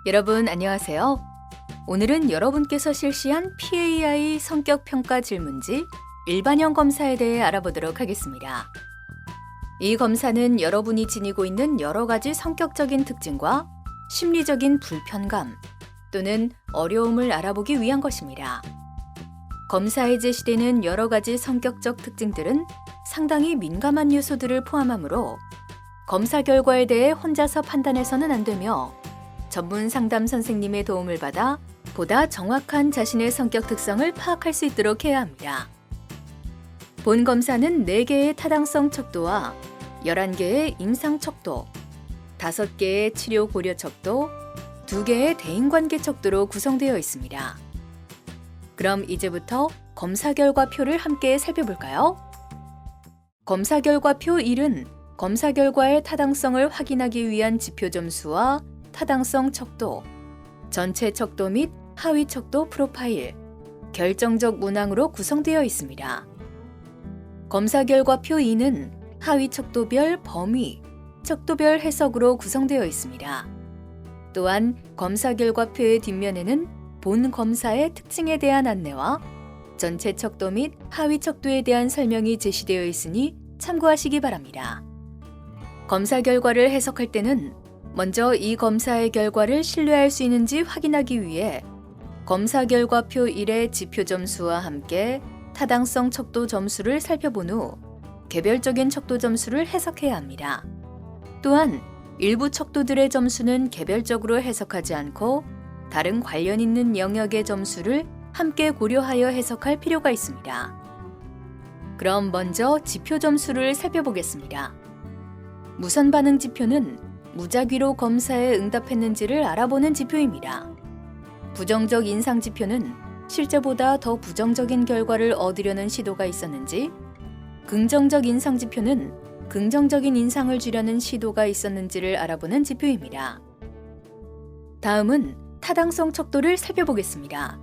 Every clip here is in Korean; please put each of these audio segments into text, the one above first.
여러분 안녕하세요. 오늘은 여러분께서 실시한 PAI 성격평가 질문지 일반형 검사에 대해 알아보도록 하겠습니다. 이 검사는 여러분이 지니고 있는 여러 가지 성격적인 특징과 심리적인 불편감 또는 어려움을 알아보기 위한 것입니다. 검사에 제시되는 여러 가지 성격적 특징들은 상당히 민감한 요소들을 포함하므로 검사 결과에 대해 혼자서 판단해서는 안 되며 전문 상담 선생님의 도움을 받아 보다 정확한 자신의 성격 특성을 파악할 수 있도록 해야 합니다. 본 검사는 4개의 타당성 척도와 11개의 임상 척도, 5개의 치료 고려 척도, 2개의 대인관계 척도로 구성되어 있습니다. 그럼 이제부터 검사 결과표를 함께 살펴볼까요? 검사 결과표 1은 검사 결과의 타당성을 확인하기 위한 지표 점수와 타당성 척도, 전체 척도 및 하위 척도 프로파일, 결정적 문항으로 구성되어 있습니다. 검사 결과표 2는 하위 척도별 범위, 척도별 해석으로 구성되어 있습니다. 또한 검사 결과표의 뒷면에는 본 검사의 특징에 대한 안내와 전체 척도 및 하위 척도에 대한 설명이 제시되어 있으니 참고하시기 바랍니다. 검사 결과를 해석할 때는 먼저 이 검사의 결과를 신뢰할 수 있는지 확인하기 위해 검사 결과표 1의 지표 점수와 함께 타당성 척도 점수를 살펴본 후 개별적인 척도 점수를 해석해야 합니다. 또한 일부 척도들의 점수는 개별적으로 해석하지 않고 다른 관련 있는 영역의 점수를 함께 고려하여 해석할 필요가 있습니다. 그럼 먼저 지표 점수를 살펴보겠습니다. 무선 반응 지표는 무작위로 검사에 응답했는지를 알아보는 지표입니다. 부정적 인상 지표는 실제보다 더 부정적인 결과를 얻으려는 시도가 있었는지, 긍정적 인상 지표는 긍정적인 인상을 주려는 시도가 있었는지를 알아보는 지표입니다. 다음은 타당성 척도를 살펴보겠습니다.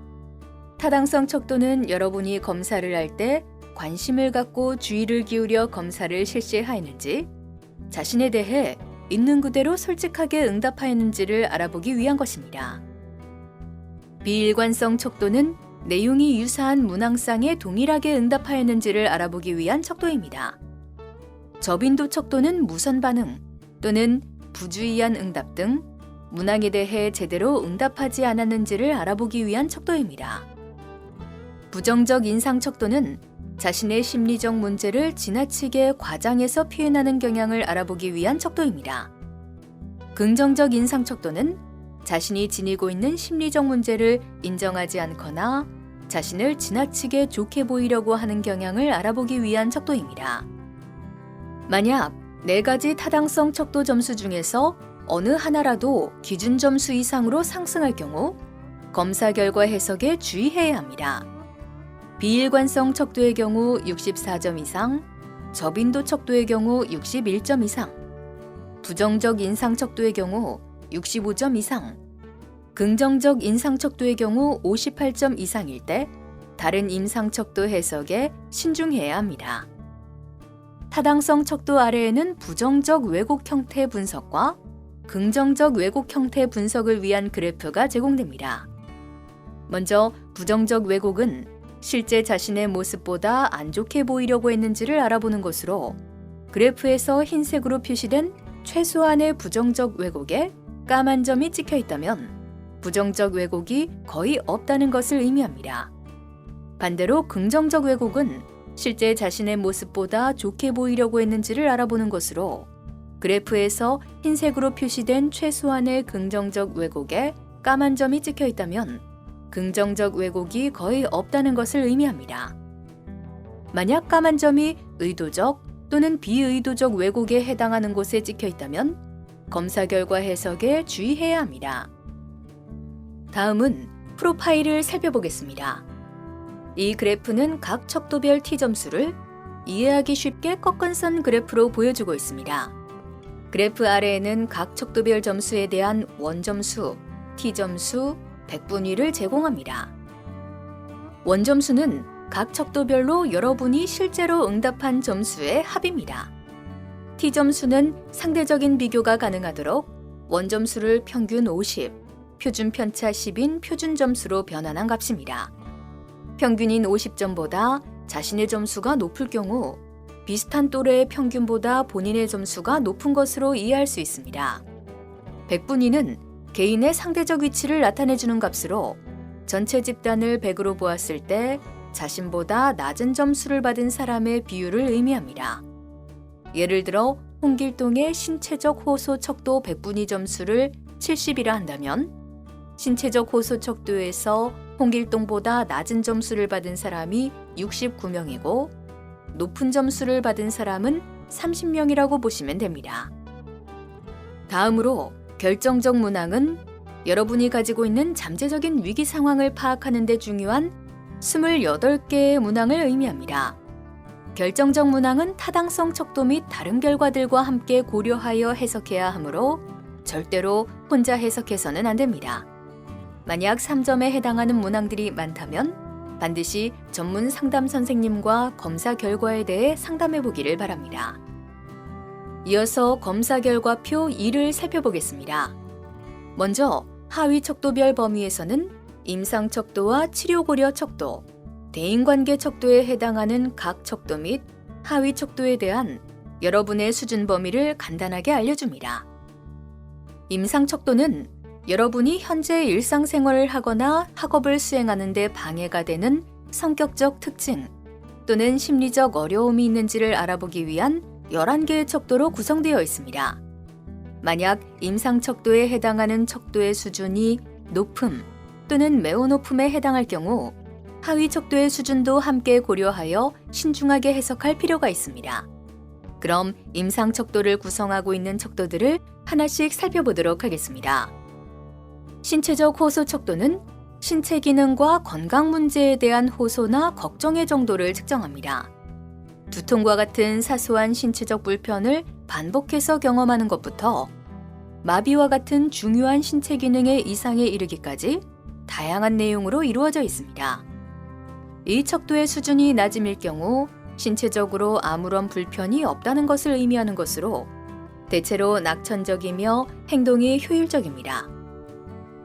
타당성 척도는 여러분이 검사를 할 때 관심을 갖고 주의를 기울여 검사를 실시하였는지, 자신에 대해 있는 그대로 솔직하게 응답하였는지를 알아보기 위한 것입니다. 비일관성 척도는 내용이 유사한 문항상에 동일하게 응답하였는지를 알아보기 위한 척도입니다. 저빈도 척도는 무선 반응 또는 부주의한 응답 등 문항에 대해 제대로 응답하지 않았는지를 알아보기 위한 척도입니다. 부정적 인상 척도는 자신의 심리적 문제를 지나치게 과장해서 표현하는 경향을 알아보기 위한 척도입니다. 긍정적 인상 척도는 자신이 지니고 있는 심리적 문제를 인정하지 않거나 자신을 지나치게 좋게 보이려고 하는 경향을 알아보기 위한 척도입니다. 만약 4가지 타당성 척도 점수 중에서 어느 하나라도 기준 점수 이상으로 상승할 경우 검사 결과 해석에 주의해야 합니다. 비일관성 척도의 경우 64점 이상, 저빈도 척도의 경우 61점 이상, 부정적 인상 척도의 경우 65점 이상, 긍정적 인상 척도의 경우 58점 이상일 때 다른 임상 척도 해석에 신중해야 합니다. 타당성 척도 아래에는 부정적 왜곡 형태 분석과 긍정적 왜곡 형태 분석을 위한 그래프가 제공됩니다. 먼저 부정적 왜곡은 실제 자신의 모습보다 안 좋게 보이려고 했는지를 알아보는 것으로 그래프에서 흰색으로 표시된 최소한의 부정적 왜곡에 까만 점이 찍혀 있다면 부정적 왜곡이 거의 없다는 것을 의미합니다. 반대로 긍정적 왜곡은 실제 자신의 모습보다 좋게 보이려고 했는지를 알아보는 것으로 그래프에서 흰색으로 표시된 최소한의 긍정적 왜곡에 까만 점이 찍혀 있다면 긍정적 왜곡이 거의 없다는 것을 의미합니다. 만약 까만 점이 의도적 또는 비의도적 왜곡에 해당하는 곳에 찍혀 있다면 검사 결과 해석에 주의해야 합니다. 다음은 프로파일을 살펴보겠습니다. 이 그래프는 각 척도별 T점수를 이해하기 쉽게 꺾은선 그래프로 보여주고 있습니다. 그래프 아래에는 각 척도별 점수에 대한 원점수, T점수, 백분위를 제공합니다. 원점수는 각 척도별로 여러분이 실제로 응답한 점수의 합입니다. T점수는 상대적인 비교가 가능하도록 원점수를 평균 50, 표준 편차 10인 표준 점수로 변환한 값입니다. 평균인 50점보다 자신의 점수가 높을 경우 비슷한 또래의 평균보다 본인의 점수가 높은 것으로 이해할 수 있습니다. 백분위는 개인의 상대적 위치를 나타내주는 값으로 전체 집단을 100으로 보았을 때 자신보다 낮은 점수를 받은 사람의 비율을 의미합니다. 예를 들어 홍길동의 신체적 호소 척도 백분위 점수를 70이라 한다면 신체적 호소 척도에서 홍길동보다 낮은 점수를 받은 사람이 69명이고 높은 점수를 받은 사람은 30명이라고 보시면 됩니다. 다음으로 결정적 문항은 여러분이 가지고 있는 잠재적인 위기 상황을 파악하는 데 중요한 28개의 문항을 의미합니다. 결정적 문항은 타당성 척도 및 다른 결과들과 함께 고려하여 해석해야 하므로 절대로 혼자 해석해서는 안 됩니다. 만약 3점에 해당하는 문항들이 많다면 반드시 전문 상담 선생님과 검사 결과에 대해 상담해 보기를 바랍니다. 이어서 검사 결과표 2를 살펴보겠습니다. 먼저 하위 척도별 범위에서는 임상 척도와 치료 고려 척도, 대인관계 척도에 해당하는 각 척도 및 하위 척도에 대한 여러분의 수준 범위를 간단하게 알려줍니다. 임상 척도는 여러분이 현재 일상생활을 하거나 학업을 수행하는 데 방해가 되는 성격적 특징 또는 심리적 어려움이 있는지를 알아보기 위한 11개의 척도로 구성되어 있습니다. 만약 임상 척도에 해당하는 척도의 수준이 높음 또는 매우 높음에 해당할 경우 하위 척도의 수준도 함께 고려하여 신중하게 해석할 필요가 있습니다. 그럼 임상 척도를 구성하고 있는 척도들을 하나씩 살펴보도록 하겠습니다. 신체적 호소 척도는 신체 기능과 건강 문제에 대한 호소나 걱정의 정도를 측정합니다. 두통과 같은 사소한 신체적 불편을 반복해서 경험하는 것부터 마비와 같은 중요한 신체 기능의 이상에 이르기까지 다양한 내용으로 이루어져 있습니다. 이 척도의 수준이 낮음일 경우 신체적으로 아무런 불편이 없다는 것을 의미하는 것으로 대체로 낙천적이며 행동이 효율적입니다.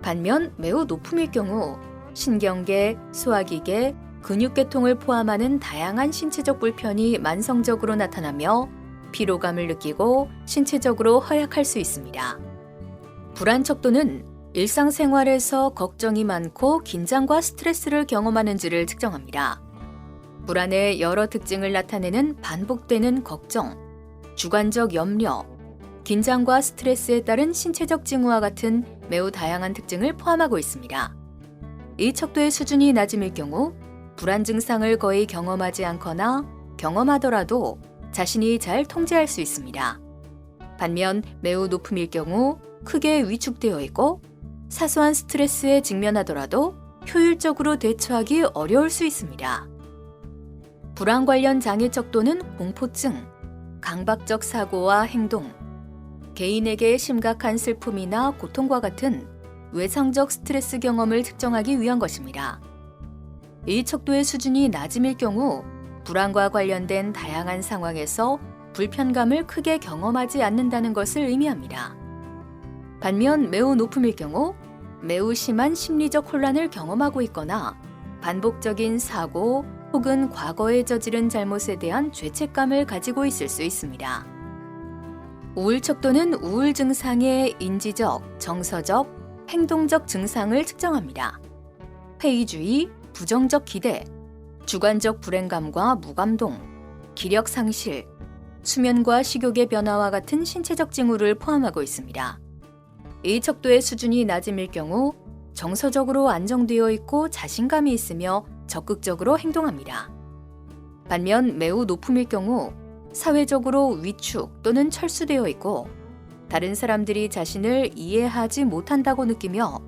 반면 매우 높음일 경우 신경계, 소화기계, 근육계통을 포함하는 다양한 신체적 불편이 만성적으로 나타나며 피로감을 느끼고 신체적으로 허약할 수 있습니다. 불안 척도는 일상생활에서 걱정이 많고 긴장과 스트레스를 경험하는지를 측정합니다. 불안의 여러 특징을 나타내는 반복되는 걱정, 주관적 염려, 긴장과 스트레스에 따른 신체적 징후와 같은 매우 다양한 특징을 포함하고 있습니다. 이 척도의 수준이 낮음일 경우 불안 증상을 거의 경험하지 않거나 경험하더라도 자신이 잘 통제할 수 있습니다. 반면 매우 높음일 경우 크게 위축되어 있고 사소한 스트레스에 직면하더라도 효율적으로 대처하기 어려울 수 있습니다. 불안 관련 장애 척도는 공포증, 강박적 사고와 행동, 개인에게 심각한 슬픔이나 고통과 같은 외상적 스트레스 경험을 측정하기 위한 것입니다. 이 척도의 수준이 낮음일 경우 불안과 관련된 다양한 상황에서 불편감을 크게 경험하지 않는다는 것을 의미합니다. 반면 매우 높음일 경우 매우 심한 심리적 혼란을 경험하고 있거나 반복적인 사고 혹은 과거에 저지른 잘못에 대한 죄책감을 가지고 있을 수 있습니다. 우울 척도는 우울 증상의 인지적, 정서적, 행동적 증상을 측정합니다. 회의주의, 부정적 기대, 주관적 불행감과 무감동, 기력 상실, 수면과 식욕의 변화와 같은 신체적 징후를 포함하고 있습니다. 이 척도의 수준이 낮음일 경우 정서적으로 안정되어 있고 자신감이 있으며 적극적으로 행동합니다. 반면 매우 높음일 경우 사회적으로 위축 또는 철수되어 있고 다른 사람들이 자신을 이해하지 못한다고 느끼며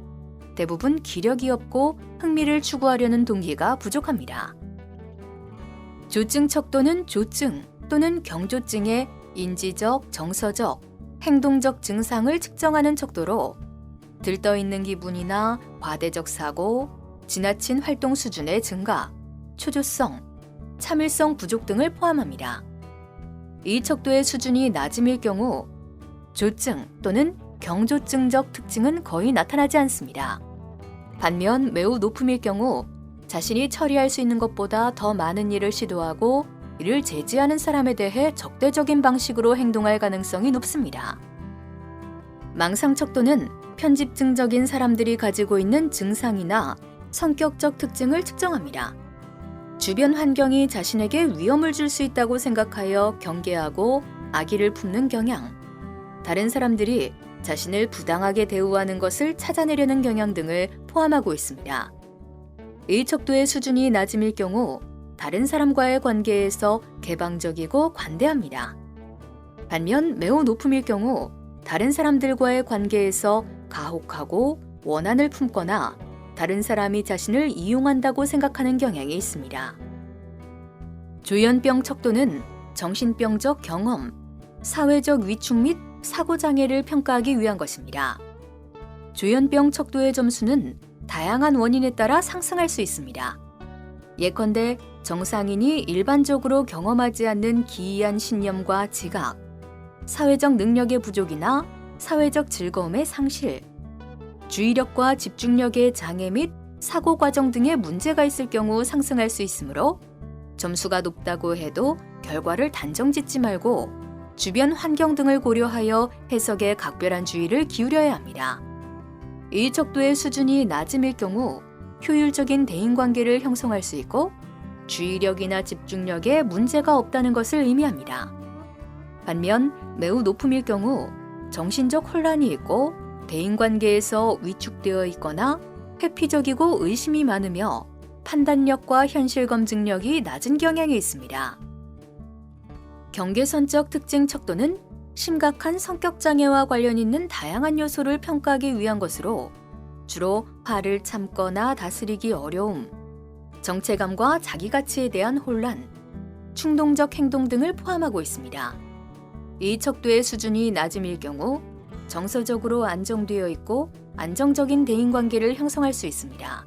대부분 기력이 없고 흥미를 추구하려는 동기가 부족합니다. 조증 척도는 조증 또는 경조증의 인지적, 정서적, 행동적 증상을 측정하는 척도로 들떠있는 기분이나 과대적 사고, 지나친 활동 수준의 증가, 초조성, 참을성 부족 등을 포함합니다. 이 척도의 수준이 낮음일 경우 조증 또는 경조증적 특징은 거의 나타나지 않습니다. 반면 매우 높음일 경우 자신이 처리할 수 있는 것보다 더 많은 일을 시도하고 이를 제지하는 사람에 대해 적대적인 방식으로 행동할 가능성이 높습니다. 망상척도는 편집증적인 사람들이 가지고 있는 증상이나 성격적 특징을 측정합니다. 주변 환경이 자신에게 위험을 줄 수 있다고 생각하여 경계하고 악의를 품는 경향, 다른 사람들이 자신을 부당하게 대우하는 것을 찾아내려는 경향 등을 포함하고 있습니다. 이 척도의 수준이 낮음일 경우 다른 사람과의 관계에서 개방적이고 관대합니다. 반면 매우 높음일 경우 다른 사람들과의 관계에서 가혹하고 원한을 품거나 다른 사람이 자신을 이용한다고 생각하는 경향이 있습니다. 조현병 척도는 정신병적 경험, 사회적 위축 및 사고장애를 평가하기 위한 것입니다. 조현병 척도의 점수는 다양한 원인에 따라 상승할 수 있습니다. 예컨대 정상인이 일반적으로 경험하지 않는 기이한 신념과 지각, 사회적 능력의 부족이나 사회적 즐거움의 상실, 주의력과 집중력의 장애 및 사고 과정 등의 문제가 있을 경우 상승할 수 있으므로 점수가 높다고 해도 결과를 단정 짓지 말고 주변 환경 등을 고려하여 해석에 각별한 주의를 기울여야 합니다. 이 척도의 수준이 낮음일 경우 효율적인 대인관계를 형성할 수 있고 주의력이나 집중력에 문제가 없다는 것을 의미합니다. 반면 매우 높음일 경우 정신적 혼란이 있고 대인관계에서 위축되어 있거나 회피적이고 의심이 많으며 판단력과 현실 검증력이 낮은 경향이 있습니다. 경계선적 특징 척도는 심각한 성격장애와 관련 있는 다양한 요소를 평가하기 위한 것으로 주로 화를 참거나 다스리기 어려움, 정체감과 자기가치에 대한 혼란, 충동적 행동 등을 포함하고 있습니다. 이 척도의 수준이 낮음일 경우 정서적으로 안정되어 있고 안정적인 대인관계를 형성할 수 있습니다.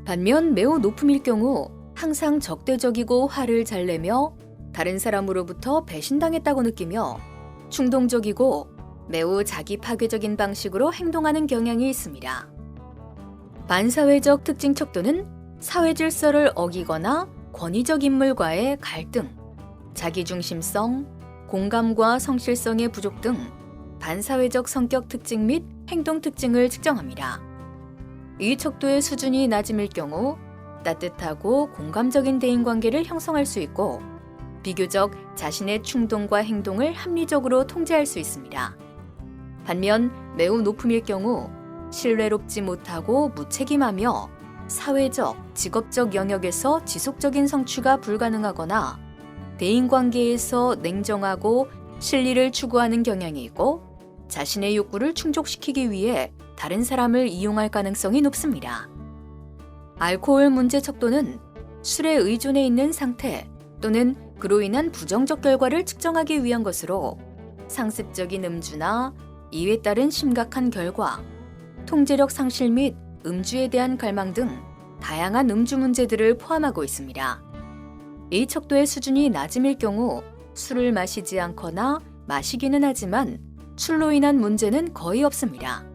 반면 매우 높음일 경우 항상 적대적이고 화를 잘 내며 다른 사람으로부터 배신당했다고 느끼며 충동적이고 매우 자기 파괴적인 방식으로 행동하는 경향이 있습니다. 반사회적 특징 척도는 사회 질서를 어기거나 권위적 인물과의 갈등, 자기중심성, 공감과 성실성의 부족 등 반사회적 성격 특징 및 행동 특징을 측정합니다. 이 척도의 수준이 낮음일 경우 따뜻하고 공감적인 대인관계를 형성할 수 있고 비교적 자신의 충동과 행동을 합리적으로 통제할 수 있습니다. 반면 매우 높음일 경우 신뢰롭지 못하고 무책임하며 사회적, 직업적 영역에서 지속적인 성취가 불가능하거나 대인관계에서 냉정하고 실리를 추구하는 경향이 있고 자신의 욕구를 충족시키기 위해 다른 사람을 이용할 가능성이 높습니다. 알코올 문제 척도는 술에 의존해 있는 상태 또는 그로 인한 부정적 결과를 측정하기 위한 것으로 상습적인 음주나 이에 따른 심각한 결과, 통제력 상실 및 음주에 대한 갈망 등 다양한 음주 문제들을 포함하고 있습니다. 이 척도의 수준이 낮음일 경우 술을 마시지 않거나 마시기는 하지만 술로 인한 문제는 거의 없습니다.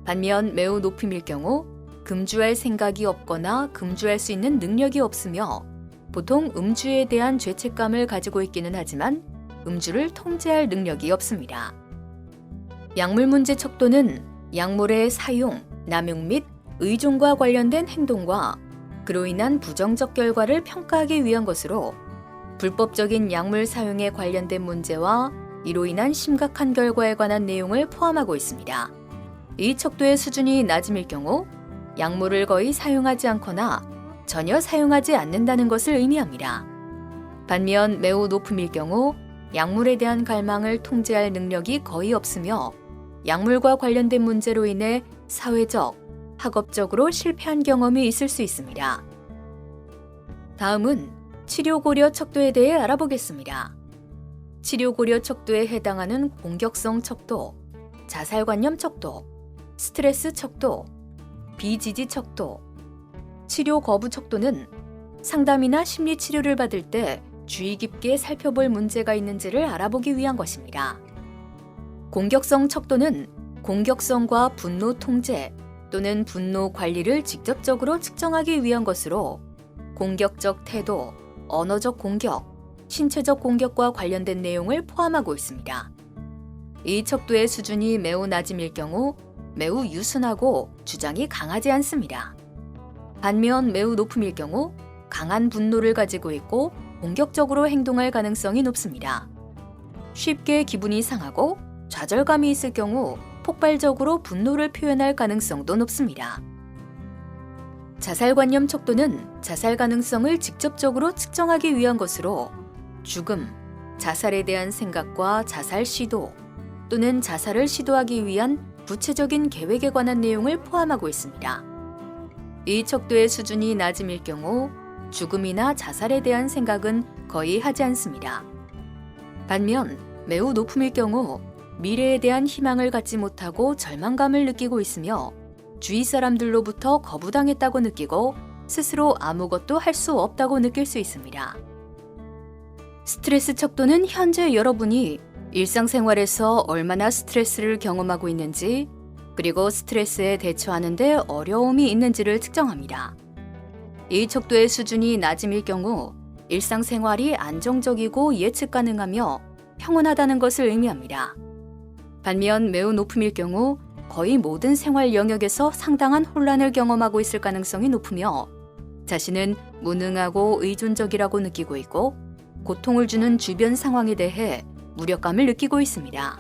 반면 매우 높음일 경우 금주할 생각이 없거나 금주할 수 있는 능력이 없으며 보통 음주에 대한 죄책감을 가지고 있기는 하지만 음주를 통제할 능력이 없습니다. 약물 문제 척도는 약물의 사용, 남용 및 의존과 관련된 행동과 그로 인한 부정적 결과를 평가하기 위한 것으로 불법적인 약물 사용에 관련된 문제와 이로 인한 심각한 결과에 관한 내용을 포함하고 있습니다. 이 척도의 수준이 낮음일 경우 약물을 거의 사용하지 않거나 전혀 사용하지 않는다는 것을 의미합니다. 반면 매우 높음일 경우 약물에 대한 갈망을 통제할 능력이 거의 없으며 약물과 관련된 문제로 인해 사회적, 학업적으로 실패한 경험이 있을 수 있습니다. 다음은 치료고려 척도에 대해 알아보겠습니다. 치료고려 척도에 해당하는 공격성 척도, 자살관념 척도, 스트레스 척도, 비지지 척도, 치료 거부 척도는 상담이나 심리 치료를 받을 때 주의 깊게 살펴볼 문제가 있는지를 알아보기 위한 것입니다. 공격성 척도는 공격성과 분노 통제 또는 분노 관리를 직접적으로 측정하기 위한 것으로 공격적 태도, 언어적 공격, 신체적 공격과 관련된 내용을 포함하고 있습니다. 이 척도의 수준이 매우 낮음일 경우 매우 유순하고 주장이 강하지 않습니다. 반면 매우 높음일 경우 강한 분노를 가지고 있고 공격적으로 행동할 가능성이 높습니다. 쉽게 기분이 상하고 좌절감이 있을 경우 폭발적으로 분노를 표현할 가능성도 높습니다. 자살관념 척도는 자살 가능성을 직접적으로 측정하기 위한 것으로 죽음, 자살에 대한 생각과 자살 시도 또는 자살을 시도하기 위한 구체적인 계획에 관한 내용을 포함하고 있습니다. 이 척도의 수준이 낮음일 경우 죽음이나 자살에 대한 생각은 거의 하지 않습니다. 반면 매우 높음일 경우 미래에 대한 희망을 갖지 못하고 절망감을 느끼고 있으며 주위 사람들로부터 거부당했다고 느끼고 스스로 아무것도 할 수 없다고 느낄 수 있습니다. 스트레스 척도는 현재 여러분이 일상생활에서 얼마나 스트레스를 경험하고 있는지 그리고 스트레스에 대처하는 데 어려움이 있는지를 측정합니다. 이 척도의 수준이 낮음일 경우 일상생활이 안정적이고 예측 가능하며 평온하다는 것을 의미합니다. 반면 매우 높음일 경우 거의 모든 생활 영역에서 상당한 혼란을 경험하고 있을 가능성이 높으며 자신은 무능하고 의존적이라고 느끼고 있고 고통을 주는 주변 상황에 대해 무력감을 느끼고 있습니다.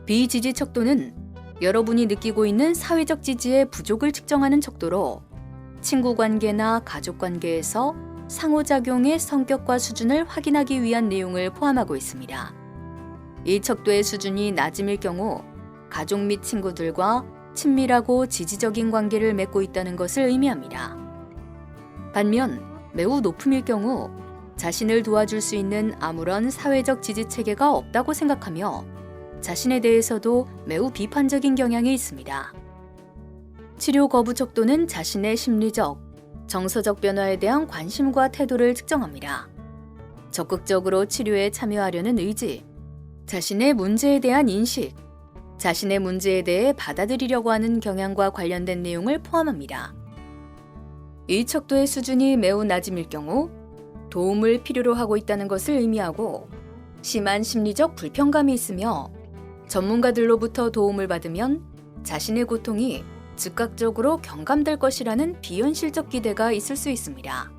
비지지 척도는 여러분이 느끼고 있는 사회적 지지의 부족을 측정하는 척도로 친구 관계나 가족 관계에서 상호작용의 성격과 수준을 확인하기 위한 내용을 포함하고 있습니다. 이 척도의 수준이 낮음일 경우 가족 및 친구들과 친밀하고 지지적인 관계를 맺고 있다는 것을 의미합니다. 반면 매우 높음일 경우 자신을 도와줄 수 있는 아무런 사회적 지지 체계가 없다고 생각하며 자신에 대해서도 매우 비판적인 경향이 있습니다. 치료 거부 척도는 자신의 심리적, 정서적 변화에 대한 관심과 태도를 측정합니다. 적극적으로 치료에 참여하려는 의지, 자신의 문제에 대한 인식, 자신의 문제에 대해 받아들이려고 하는 경향과 관련된 내용을 포함합니다. 이 척도의 수준이 매우 낮음일 경우 도움을 필요로 하고 있다는 것을 의미하고 심한 심리적 불편감이 있으며 전문가들로부터 도움을 받으면 자신의 고통이 즉각적으로 경감될 것이라는 비현실적 기대가 있을 수 있습니다.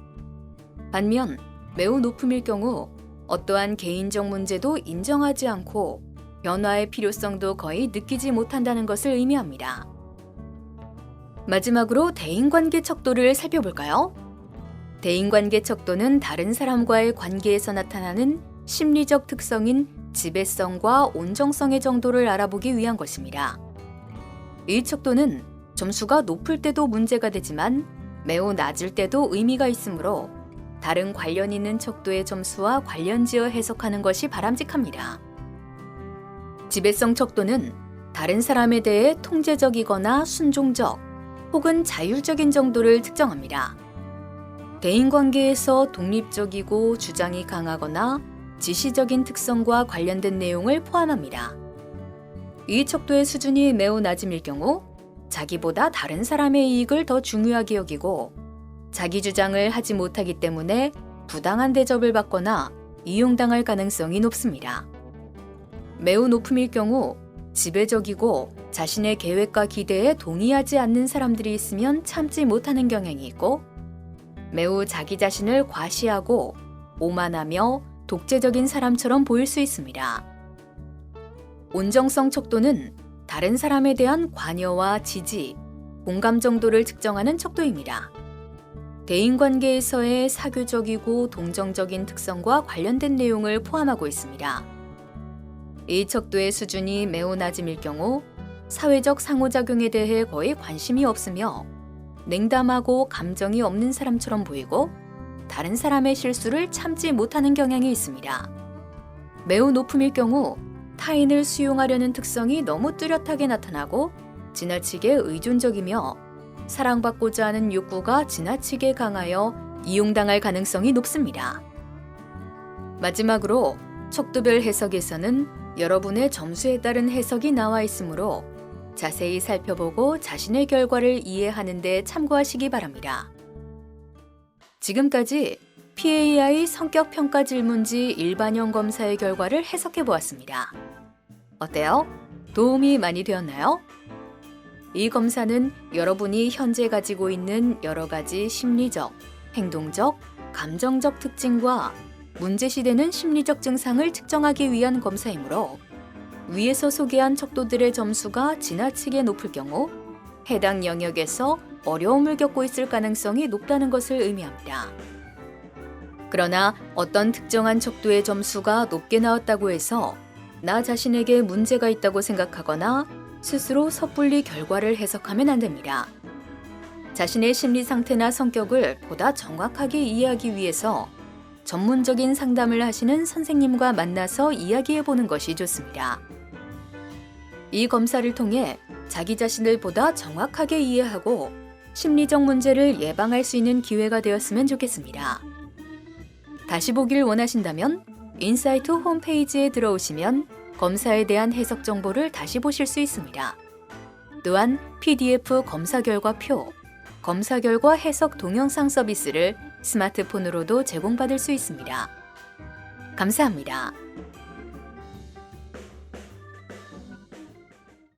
반면 매우 높음일 경우 어떠한 개인적 문제도 인정하지 않고 변화의 필요성도 거의 느끼지 못한다는 것을 의미합니다. 마지막으로 대인관계 척도를 살펴볼까요? 대인관계 척도는 다른 사람과의 관계에서 나타나는 심리적 특성인 지배성과 온정성의 정도를 알아보기 위한 것입니다. 이 척도는 점수가 높을 때도 문제가 되지만 매우 낮을 때도 의미가 있으므로 다른 관련 있는 척도의 점수와 관련지어 해석하는 것이 바람직합니다. 지배성 척도는 다른 사람에 대해 통제적이거나 순종적 혹은 자율적인 정도를 측정합니다. 대인관계에서 독립적이고 주장이 강하거나 지시적인 특성과 관련된 내용을 포함합니다. 이 척도의 수준이 매우 낮음일 경우 자기보다 다른 사람의 이익을 더 중요하게 여기고 자기 주장을 하지 못하기 때문에 부당한 대접을 받거나 이용당할 가능성이 높습니다. 매우 높음일 경우 지배적이고 자신의 계획과 기대에 동의하지 않는 사람들이 있으면 참지 못하는 경향이 있고 매우 자기 자신을 과시하고 오만하며 독재적인 사람처럼 보일 수 있습니다. 온정성 척도는 다른 사람에 대한 관여와 지지, 공감 정도를 측정하는 척도입니다. 대인관계에서의 사교적이고 동정적인 특성과 관련된 내용을 포함하고 있습니다. 이 척도의 수준이 매우 낮음일 경우 사회적 상호작용에 대해 거의 관심이 없으며 냉담하고 감정이 없는 사람처럼 보이고 다른 사람의 실수를 참지 못하는 경향이 있습니다. 매우 높음일 경우 타인을 수용하려는 특성이 너무 뚜렷하게 나타나고 지나치게 의존적이며 사랑받고자 하는 욕구가 지나치게 강하여 이용당할 가능성이 높습니다. 마지막으로 척도별 해석에서는 여러분의 점수에 따른 해석이 나와 있으므로 자세히 살펴보고 자신의 결과를 이해하는 데 참고하시기 바랍니다. 지금까지 PAI 성격 평가 질문지 일반형 검사의 결과를 해석해 보았습니다. 어때요? 도움이 많이 되었나요? 이 검사는 여러분이 현재 가지고 있는 여러 가지 심리적, 행동적, 감정적 특징과 문제시되는 심리적 증상을 측정하기 위한 검사이므로 위에서 소개한 척도들의 점수가 지나치게 높을 경우 해당 영역에서 어려움을 겪고 있을 가능성이 높다는 것을 의미합니다. 그러나 어떤 특정한 척도의 점수가 높게 나왔다고 해서 나 자신에게 문제가 있다고 생각하거나 스스로 섣불리 결과를 해석하면 안 됩니다. 자신의 심리 상태나 성격을 보다 정확하게 이해하기 위해서 전문적인 상담을 하시는 선생님과 만나서 이야기해 보는 것이 좋습니다. 이 검사를 통해 자기 자신을 보다 정확하게 이해하고 심리적 문제를 예방할 수 있는 기회가 되었으면 좋겠습니다. 다시 보기를 원하신다면 인사이트 홈페이지에 들어오시면 검사에 대한 해석 정보를 다시 보실 수 있습니다. 또한 PDF 검사 결과표, 검사 결과 해석 동영상 서비스를 스마트폰으로도 제공받을 수 있습니다. 감사합니다.